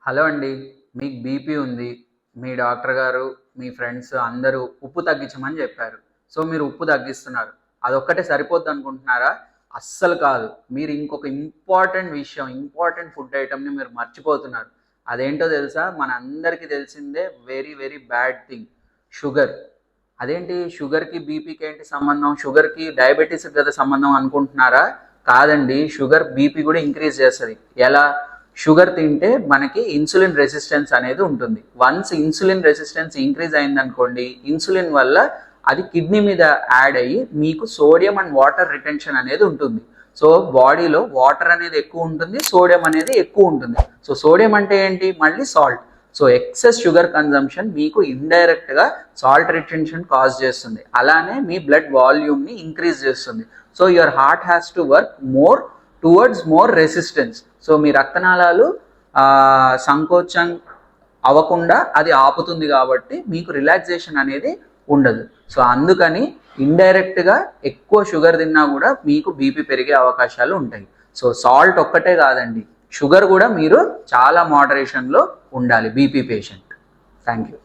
Hello అండి. మీకు BP ఉంది. మీ డాక్టర్ గారు, మీ ఫ్రెండ్స్ అందరూ ఉప్పు తగ్గించమని చెప్పారు. సో, మీరు ఉప్పు తగ్గిస్తున్నారు. అదొక్కటే సరిపోద్దనుకుంటున్నారా? అస్సలు కాదు. మీరు ఇంకొక ఇంపార్టెంట్ విషయం, ఇంపార్టెంట్ ఫుడ్ ఐటెమ్‌ని మీరు మర్చిపోతున్నారు. అదేంటో తెలుసా? మనందరికీ తెలిసిందే very, very bad thing sugar. అదేంటి షుగర్‌కి, బీపీకి ఏంటి సంబంధం? షుగర్‌కి, డయాబెటిస్‌కి కదా సంబంధం అనుకుంటున్నారా? కాదండి. షుగర్ బీపీ కూడా ఇంక్రీజ్ చేస్తది. ఎలా? షుగర్ తింటే మనకి ఇన్సులిన్ రెసిస్టెన్స్ అనేది ఉంటుంది. వన్స్ ఇన్సులిన్ రెసిస్టెన్స్ ఇంక్రీజ్ అయిందనుకోండి, ఇన్సులిన్ వల్ల అది కిడ్నీ మీద యాడ్ అయ్యి మీకు సోడియం అండ్ వాటర్ రిటెన్షన్ అనేది ఉంటుంది. సో బాడీలో వాటర్ అనేది ఎక్కువ ఉంటుంది, సోడియం అనేది ఎక్కువ ఉంటుంది. సో సోడియం అంటే ఏంటి? మళ్ళీ salt. So excess sugar consumption మీకు ఇండైరెక్ట్గా సాల్ట్ రిటెన్షన్ కాజ్ చేస్తుంది. అలానే మీ బ్లడ్ వాల్యూమ్ని ఇంక్రీజ్ చేస్తుంది. So your heart has to work more towards more resistance. So మీ రక్తనాళాలు సంకోచం అవ్వకుండా అది ఆపుతుంది కాబట్టి మీకు రిలాక్సేషన్ అనేది ఉండదు. సో అందుకని ఇండైరెక్ట్గా ఎక్కువ షుగర్ తిన్నా కూడా మీకు బీపీ పెరిగే అవకాశాలు ఉంటాయి. సో సాల్ట్ ఒక్కటే కాదండి, షుగర్ కూడా మీరు చాలా మోడరేషన్లో ఉండాలి బీపీ పేషెంట్. Thank you.